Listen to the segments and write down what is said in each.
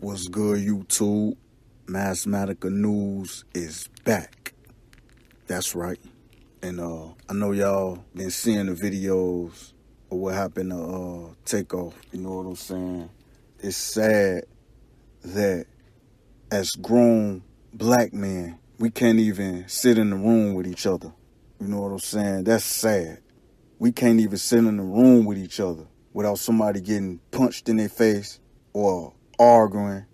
What's good, YouTube? Mathematica News is back. That's right. And I know y'all been seeing the videos of what happened to Takeoff. You know what I'm saying? It's sad that as grown black men, we can't even sit in the room with each other. You know what I'm saying? That's sad. We can't even sit in the room with each other without somebody getting punched in their face or arguing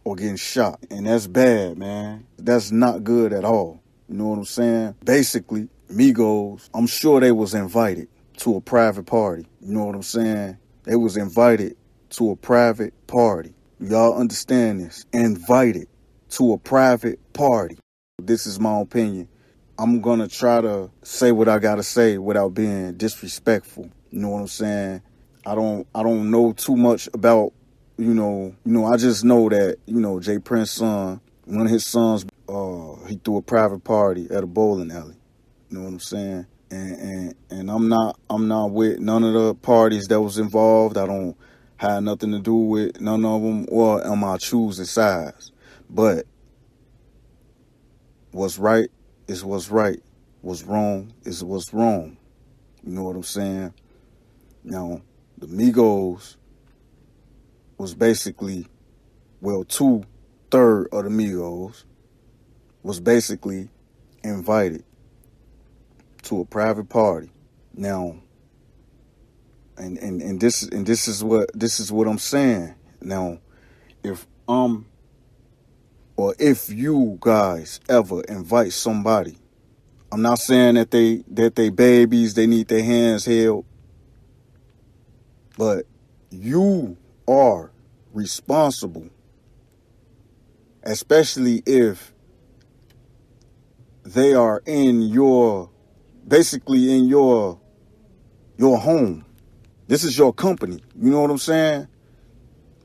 or getting shot. And that's bad, man. That's not good at all. You know what I'm saying? Basically, Migos, I'm sure they was invited to a private party. You know what I'm saying? They was invited to a private party. Y'all understand this? Invited to a private party. This is my opinion. I'm going to try to say what I got to say without being disrespectful. You know what I'm saying? I don't know too much about, I just know that, Jay Prince's son, one of his sons, he threw a private party at a bowling alley. You know what I'm saying? And I'm not with none of the parties that was involved. I don't have nothing to do with none of them, or am I choosing sides? But what's right is what's right. What's wrong is what's wrong. You know what I'm saying? Now, the Migos was basically, well, 2/3 of the Migos was basically invited to a private party. Now, and this is what I'm saying. Now, if you guys ever invite somebody, I'm not saying that they babies, they need their hands held, but you are responsible, especially if they are basically in your home. This is your company. You know what I'm saying?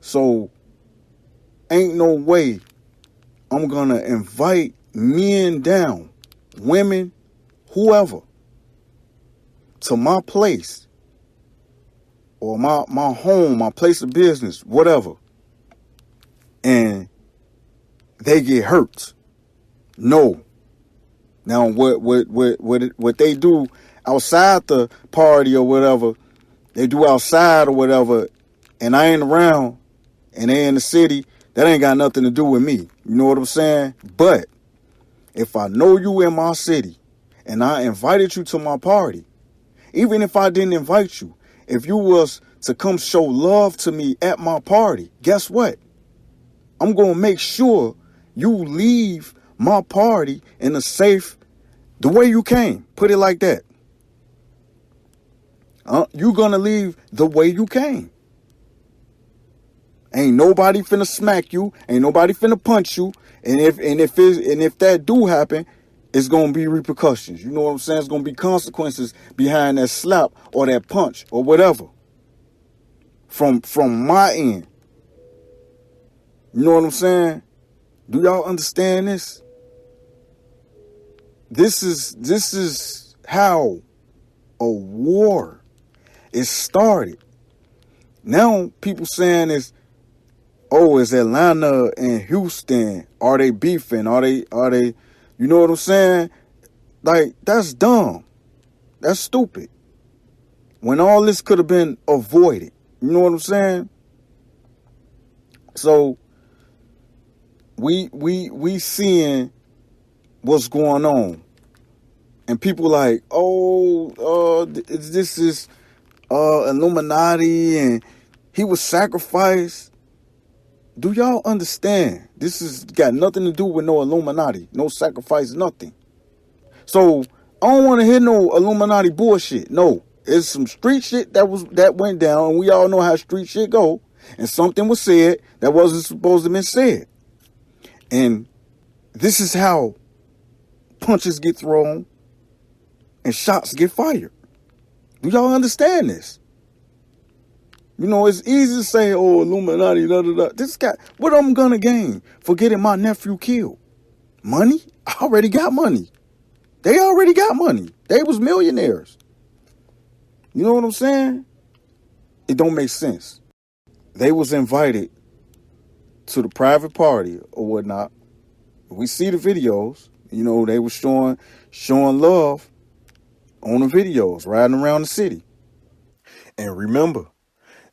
So ain't no way I'm gonna invite men down, women, whoever, to my place or my home, my place of business, whatever, and they get hurt. No. Now what they do outside the party or whatever, they do outside or whatever, and I ain't around, and they in the city, that ain't got nothing to do with me. You know what I'm saying? But if I know you in my city and I invited you to my party, even if I didn't invite you, if you was to come show love to me at my party, guess what? I'm going to make sure you leave my party in a safe, the way you came. Put it like that. You going to leave the way you came. Ain't nobody finna smack you. Ain't nobody finna punch you. And if that do happen, it's gonna be repercussions. You know what I'm saying? It's gonna be consequences behind that slap or that punch or whatever. From my end. You know what I'm saying? Do y'all understand this? This is how a war is started. Now people saying is Atlanta and Houston, are they beefing? Are they, you know what I'm saying? Like, that's dumb. That's stupid. When all this could have been avoided. You know what I'm saying? So, we seeing what's going on. And people like, this is Illuminati and he was sacrificed. Do y'all understand? This has got nothing to do with no Illuminati, no sacrifice, nothing. So I don't want to hear no Illuminati bullshit. No, it's some street shit that went down, and we all know how street shit go. And something was said that wasn't supposed to have been said. And this is how punches get thrown and shots get fired. Do y'all understand this? You know, it's easy to say, Illuminati, da, da, da. This guy, what I'm gonna gain for getting my nephew killed? Money? I already got money. They already got money. They was millionaires. You know what I'm saying? It don't make sense. They was invited to the private party or whatnot. We see the videos. They were showing love on the videos, riding around the city. And remember,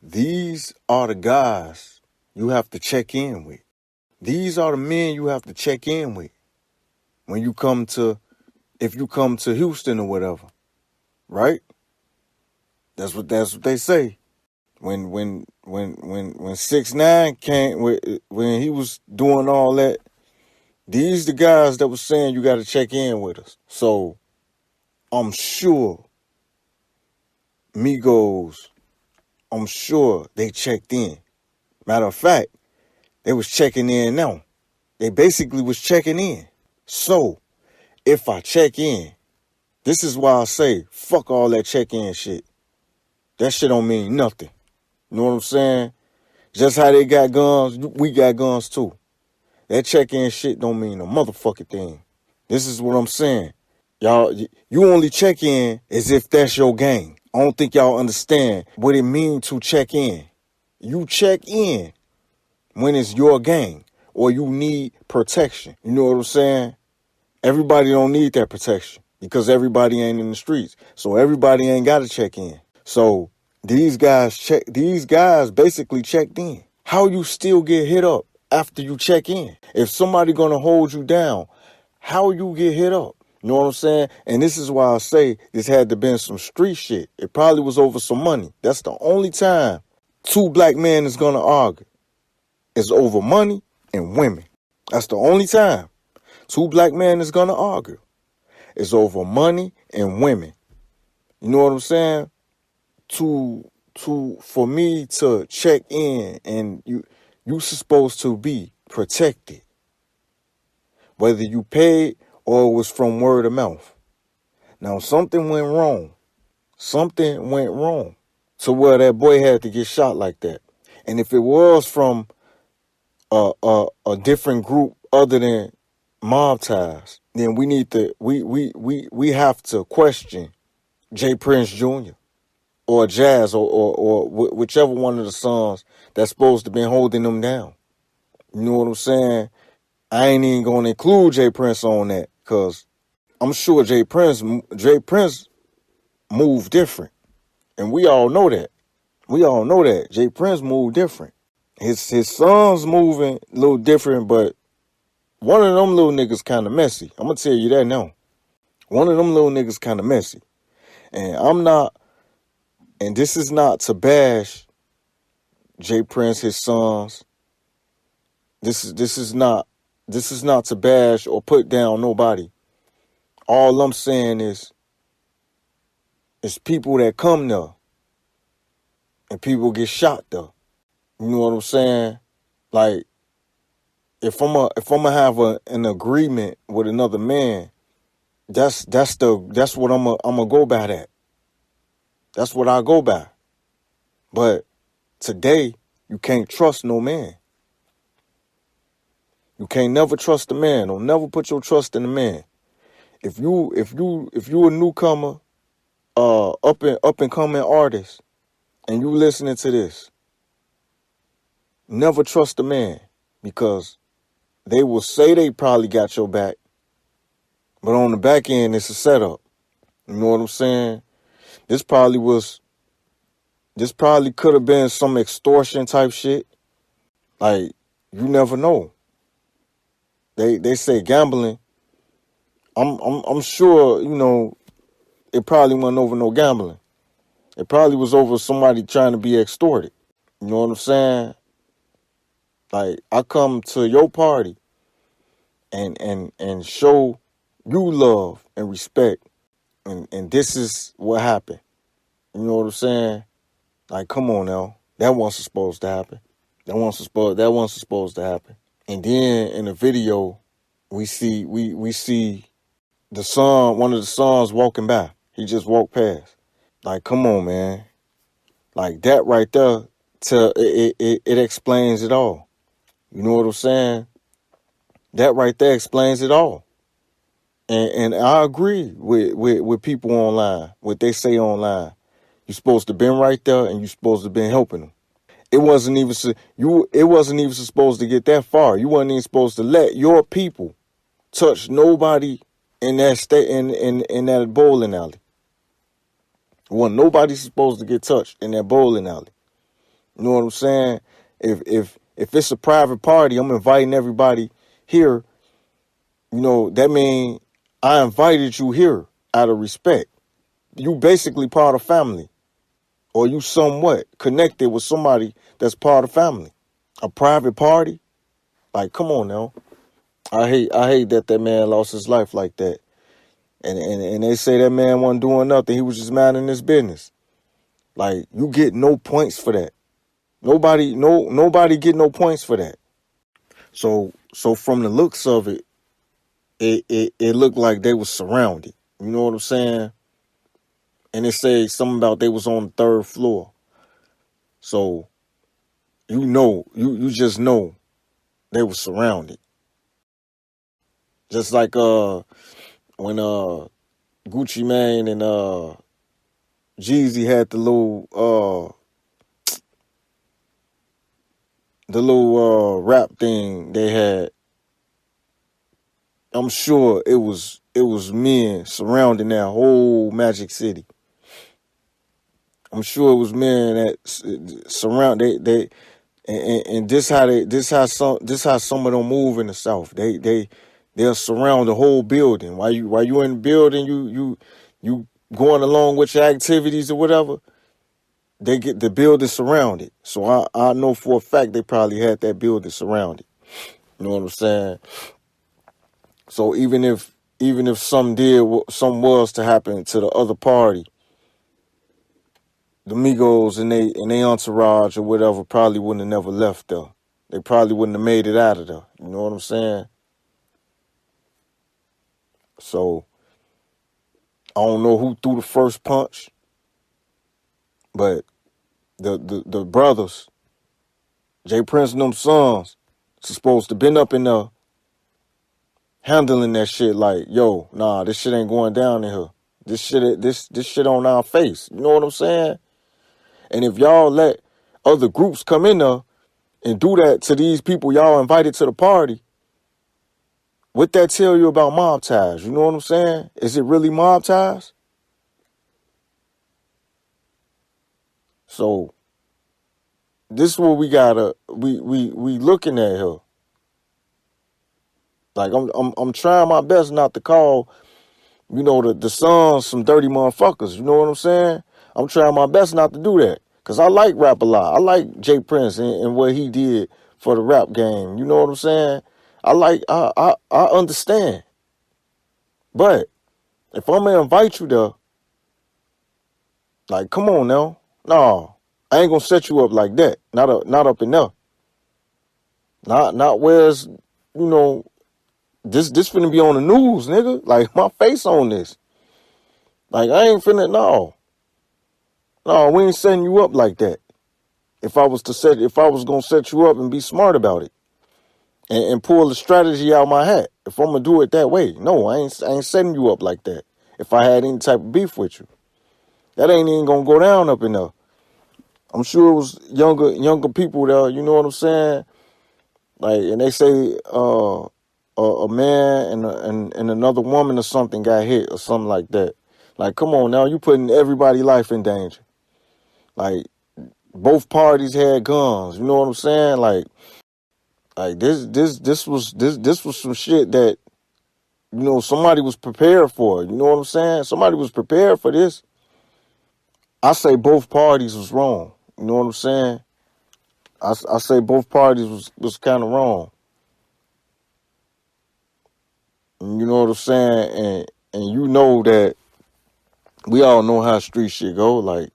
these are the guys you have to check in with. These are the men you have to check in with when if you come to Houston or whatever, right? That's what they say. When 6ix9ine came, when he was doing all that, these the guys that was saying you got to check in with us. So I'm sure Migos, I'm sure they checked in. Matter of fact, they was checking in now. They basically was checking in. So if I check in, this is why I say fuck all that check-in shit. That shit don't mean nothing. You know what I'm saying? Just how they got guns, we got guns too. That check-in shit don't mean a motherfucking thing. This is what I'm saying. Y'all, you only check in as if that's your gang. I don't think y'all understand what it means to check in. You check in when it's your gang or you need protection. You know what I'm saying? Everybody don't need that protection because everybody ain't in the streets. So everybody ain't got to check in. So these guys basically checked in. How you still get hit up after you check in? If somebody gonna hold you down, how you get hit up? You know what I'm saying? And this is why I say this had to been some street shit. It probably was over some money. That's the only time two black men is gonna argue. It's over money and women. That's the only time two black men is gonna argue. It's over money and women. You know what I'm saying? For me to check in, and you supposed to be protected, whether you paid or it was from word of mouth. Now something went wrong. Something went wrong to where that boy had to get shot like that. And if it was from a different group other than mob ties, then we have to question Jay Prince Jr. or Jazz or whichever one of the sons that's supposed to be holding them down. You know what I'm saying? I ain't even gonna include Jay Prince on that because I'm sure Jay Prince moved different, and we all know that. We all know that Jay Prince moved different. His sons moving a little different, but one of them little niggas kind of messy. I'm gonna tell you that now. One of them little niggas kind of messy, and and this is not to bash Jay Prince, his sons. This is not to bash or put down nobody. All I'm saying is people that come there and people get shot there. You know what I'm saying? Like if I'm gonna have an agreement with another man, that's what I'm gonna go by that. That's what I go by. But today you can't trust no man. You can't never trust a man. Don't never put your trust in a man. If you a newcomer, up and coming artist, and you listening to this, never trust a man because they will say they probably got your back, but on the back end it's a setup. You know what I'm saying? This probably could have been some extortion type shit. Like you never know. They say gambling. I'm sure it probably wasn't over no gambling. It probably was over somebody trying to be extorted. You know what I'm saying? Like I come to your party and show you love and respect, and this is what happened. You know what I'm saying? Like come on now, that wasn't supposed to happen. That wasn't supposed to happen. And then in the video, we see the son, one of the sons walking by. He just walked past. Like come on, man. Like that right there, it explains it all. You know what I'm saying? That right there explains it all. And I agree with people online, what they say online. You're supposed to been right there and you're supposed to been helping them. It wasn't even it wasn't even supposed to get that far. You wasn't even supposed to let your people touch nobody in that state in that bowling alley. Well, nobody's supposed to get touched in that bowling alley. You know what I'm saying? If it's a private party, I'm inviting everybody here. You know, that means I invited you here out of respect. You basically part of family, or you somewhat connected with somebody that's part of family. A private party, like, come on now. I hate that man lost his life like that. And they say that man wasn't doing nothing. He was just minding his business. Like, you get no points for that. Nobody get no points for that. So from the looks of it, it looked like they was surrounded. You know what I'm saying? And it said something about they was on the third floor. So you just know they were surrounded. Just like when Gucci Mane and Jeezy had the little rap thing they had. I'm sure it was men surrounding that whole Magic City. I'm sure it was men that surround they and this how some of them move in the South. They'll surround the whole building. While you in the building, you going along with your activities or whatever, they get the building surrounded. So I know for a fact they probably had that building surrounded. You know what I'm saying? So even if some was to happen to the other party, the Migos and they entourage or whatever probably wouldn't have never left there. They probably wouldn't have made it out of there. You know what I'm saying? So I don't know who threw the first punch, but the brothers, Jay Prince and them sons, supposed to been up in there handling that shit like, yo, nah, this shit ain't going down in here. This shit on our face. You know what I'm saying? And if y'all let other groups come in there and do that to these people y'all invited to the party, what that tell you about mob ties? You know what I'm saying? Is it really mob ties? So this is what we gotta we looking at here. Like I'm trying my best not to call, you know, the sons some dirty motherfuckers. You know what I'm saying? I'm trying my best not to do that. Cause I like rap a lot. I like Jay Prince and what he did for the rap game. You know what I'm saying? I understand. But if I'm gonna invite you there, like, come on now. No, I ain't gonna set you up like that. Not up in there. Not where's, you know, this finna be on the news, nigga. Like, my face on this. Like, I ain't finna, no, we ain't setting you up like that. If I was gonna set you up and be smart about it and pull the strategy out of my hat, if I'm gonna do it that way, no, I ain't setting you up like that. If I had any type of beef with you, that ain't even gonna go down up in there. I'm sure it was younger people there. You know what I'm saying? Like, and they say a man and another woman or something got hit or something like that. Like, come on now, you putting everybody's life in danger. Like, both parties had guns. You know what I'm saying? Like this was some shit that, you know, somebody was prepared for. You know what I'm saying? Somebody was prepared for this. I say both parties was wrong. You know what I'm saying? I say both parties was kind of wrong. You know what I'm saying? And you know that we all know how street shit go. Like,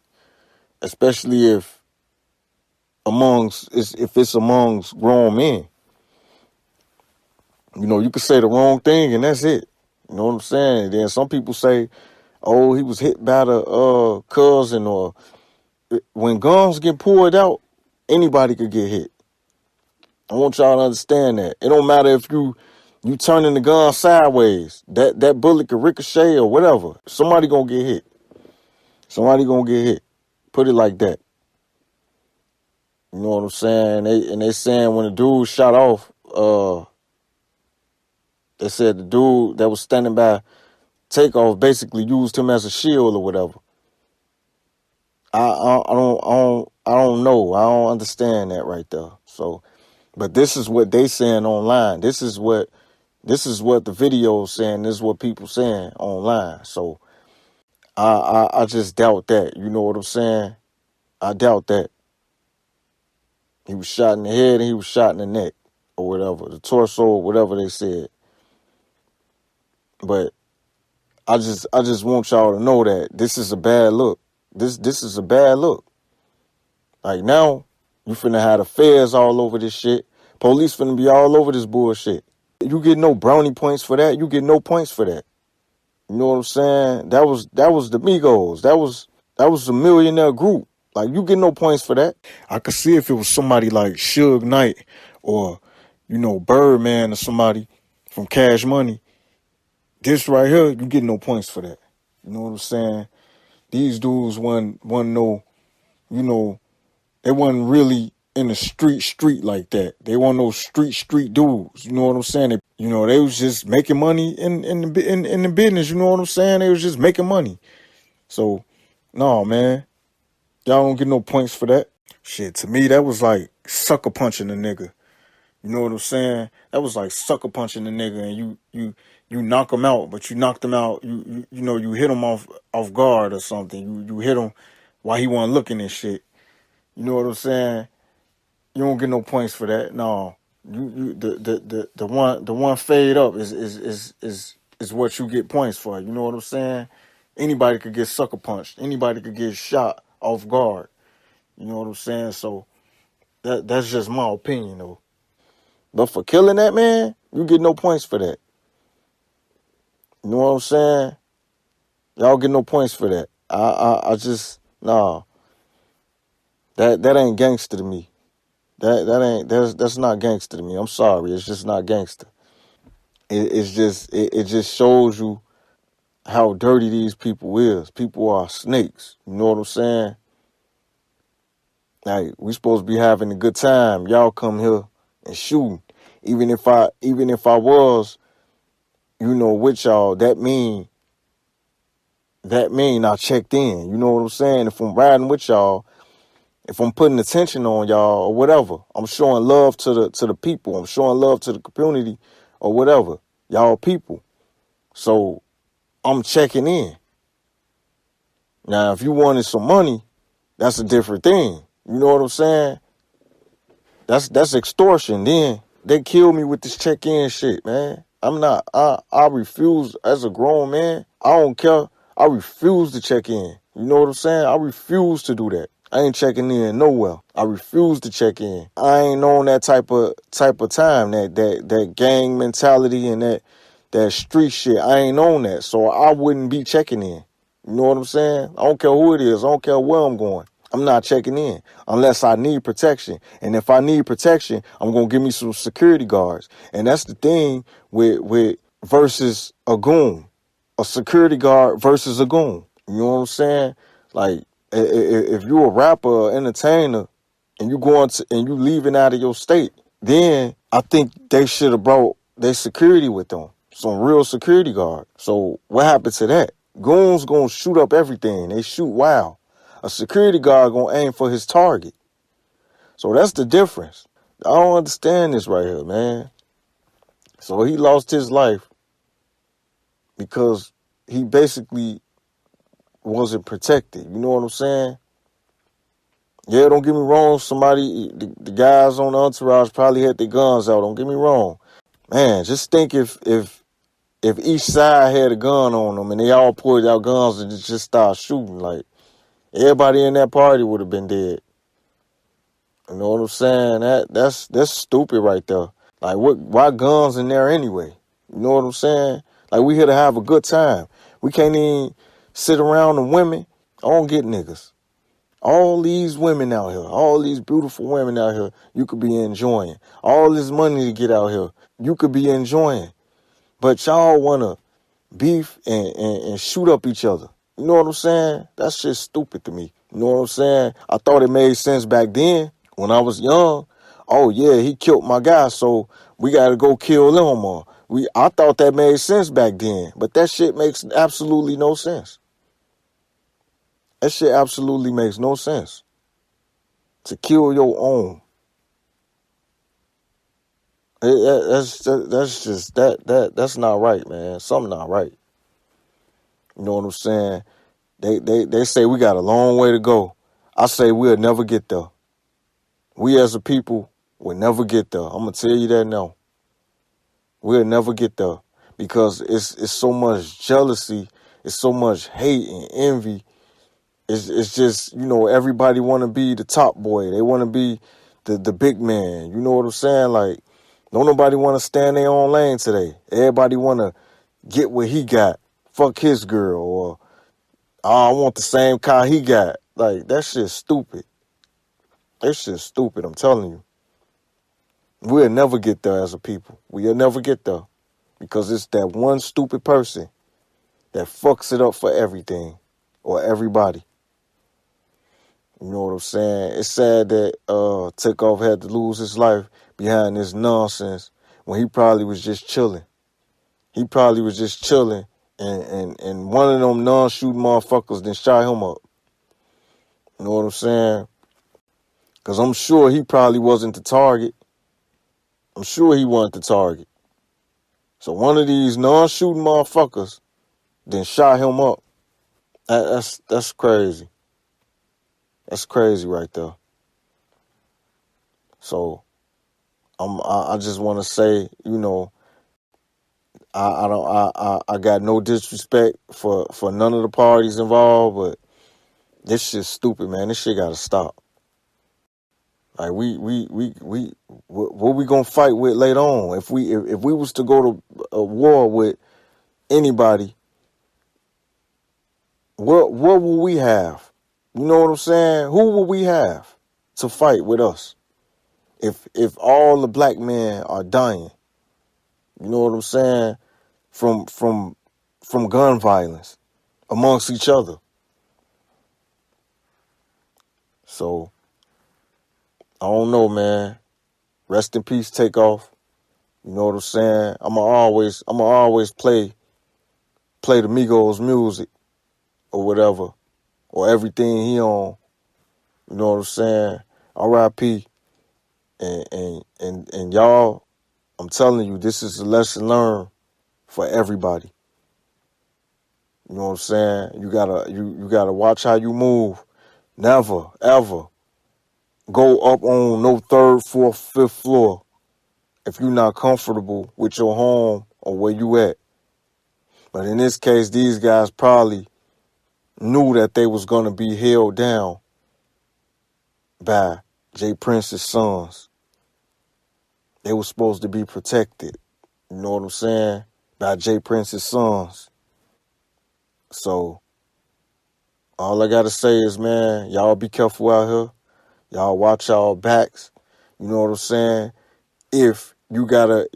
especially if it's amongst grown men. You know, you could say the wrong thing and that's it. You know what I'm saying? And then some people say, oh, he was hit by the cousin, or when guns get pulled out, anybody could get hit. I want y'all to understand that. It don't matter if you turning the gun sideways. That bullet could ricochet or whatever. Somebody gonna get hit. Somebody gonna get hit. Put it like that. You know what I'm saying? They saying when the dude shot off, they said the dude that was standing by Takeoff basically used him as a shield or whatever. I don't know. I don't understand that right there. So, but this is what they saying online. This is what the video is saying. This is what people saying online. So I just doubt that. You know what I'm saying? I doubt that. He was shot in the head and he was shot in the neck or whatever, the torso, whatever they said. But I just want y'all to know that this is a bad look. This is a bad look. Like now, you finna have the feds all over this shit. Police finna be all over this bullshit. You get no brownie points for that. You get no points for that. You know what I'm saying? That was the Migos. That was a millionaire group. Like you get no points for that. I could see if it was somebody like Suge Knight or, Birdman or somebody from Cash Money. This right here, you get no points for that. You know what I'm saying? These dudes wasn't no, you know, they wasn't really in the street like that. They weren't no street dudes. You know what I'm saying? They was just making money in the business. You know what I'm saying? They was just making money. So, no, man, y'all don't get no points for that. Shit, to me, that was like sucker punching a nigga. You know what I'm saying? That was like sucker punching the nigga, and you knock him out, but you knocked him out. You hit him off guard or something. You hit him while he wasn't looking and shit. You know what I'm saying? You don't get no points for that. No, the one fade up is what you get points for. You know what I'm saying? Anybody could get sucker punched. Anybody could get shot off guard. You know what I'm saying? So that's just my opinion though. But for killing that man, you get no points for that. You know what I'm saying? Y'all get no points for that. I just nah. That ain't gangster to me. That's not gangster to me. I'm sorry. It's just not gangster. It just shows you how dirty these people is. People are snakes. You know what I'm saying? Like we supposed to be having a good time. Y'all come here and shoot. Even if I was, with y'all, that mean I checked in. You know what I'm saying? If I'm riding with y'all, if I'm putting attention on y'all or whatever, I'm showing love to the people. I'm showing love to the community or whatever. Y'all people. So I'm checking in. Now, if you wanted some money, that's a different thing. You know what I'm saying? That's extortion. Then they kill me with this check-in shit, man. I refuse as a grown man. I don't care. I refuse to check in. You know what I'm saying? I refuse to do that. I ain't checking in nowhere. I refuse to check in. I ain't on that type of time, that gang mentality and that street shit. I ain't on that. So I wouldn't be checking in. You know what I'm saying? I don't care who it is. I don't care where I'm going. I'm not checking in unless I need protection. And if I need protection, I'm going to give me some security guards. And that's the thing with versus a goon. A security guard versus a goon. You know what I'm saying? Like, if you a rapper or entertainer and you going to, and you leaving out of your state, then I think they should have brought their security with them. Some real security guard. So what happened to that? Goons gonna shoot up everything. They shoot wild. A security guard gonna aim for his target. So that's the difference. I don't understand this right here, man. So he lost his life because he basically wasn't protected. You know what I'm saying? Yeah, don't get me wrong. The guys on the entourage probably had their guns out. Don't get me wrong. Man, just think if each side had a gun on them and they all pulled out guns and just started shooting, like, everybody in that party would have been dead. You know what I'm saying? That's stupid right there. Like, why guns in there anyway? You know what I'm saying? Like, we here to have a good time. We can't even sit around the women. I don't get niggas. All these women out here, all these beautiful women out here, you could be enjoying. All this money to get out here, you could be enjoying. But y'all want to beef and shoot up each other. You know what I'm saying? That's just stupid to me. You know what I'm saying? I thought it made sense back then When I was young, oh yeah, he killed my guy, so we got to go kill him. Or I thought that made sense back then, but that shit makes absolutely no sense. That shit absolutely makes no sense. To kill your own. That's just that's not right, man. Something not right. You know what I'm saying? They say we got a long way to go. I say we'll never get there. We as a people will never get there. I'm gonna tell you that now. We'll never get there because it's so much jealousy, it's so much hate and envy. It's just, everybody want to be the top boy. They want to be the big man. You know what I'm saying? Like, don't nobody want to stand their own lane today. Everybody want to get what he got. Fuck his girl. Or, oh, I want the same car he got. Like, that shit's stupid. That shit's stupid, I'm telling you. We'll never get there as a people. We'll never get there. Because it's that one stupid person that fucks it up for everything or everybody. You know what I'm saying? It's sad that Takeoff had to lose his life behind this nonsense when he probably was just chilling. He probably was just chilling and one of them non-shooting motherfuckers then shot him up. You know what I'm saying? Because I'm sure he probably wasn't the target. I'm sure he wasn't the target. So one of these non-shooting motherfuckers then shot him up. That's crazy. That's crazy right there. So I just want to say, I got no disrespect for none of the parties involved, but this shit's stupid, man. This shit gotta stop. Like what we gonna fight with later on? If we was to go to a war with anybody, what will we have? You know what I'm saying? Who will we have to fight with us? If all the black men are dying, you know what I'm saying? From gun violence amongst each other. So I don't know, man. Rest in peace, Takeoff. You know what I'm saying? I'ma always play the Migos music or whatever, or everything he on. You know what I'm saying? R.I.P. And y'all, I'm telling you, this is a lesson learned for everybody. You know what I'm saying? You gotta watch how you move. Never, ever go up on no third, fourth, fifth floor if you're not comfortable with your home or where you at. But in this case, these guys probably knew that they was going to be held down by Jay Prince's sons. They were supposed to be protected. You know what I'm saying? By Jay Prince's sons. So all I got to say is, man, y'all be careful out here. Y'all watch y'all backs. You know what I'm saying? If you gotta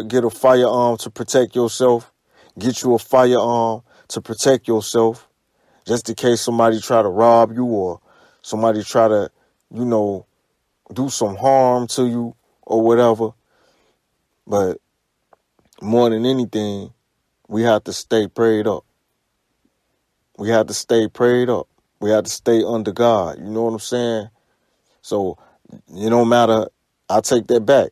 get a firearm to protect yourself, get you a firearm to protect yourself, just in case somebody try to rob you or somebody try to, do some harm to you or whatever. But more than anything, we have to stay prayed up. We have to stay prayed up. We have to stay under God. You know what I'm saying? So it don't matter. I take that back.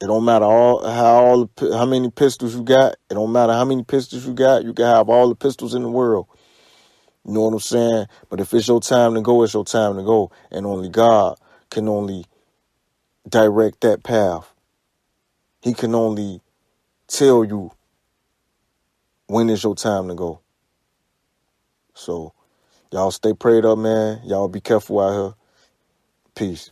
It don't matter how many pistols you got. It don't matter how many pistols you got. You can have all the pistols in the world. You know what I'm saying? But if it's your time to go, it's your time to go. And only God can only direct that path. He can only tell you when is your time to go. So y'all stay prayed up, man. Y'all be careful out here. Peace.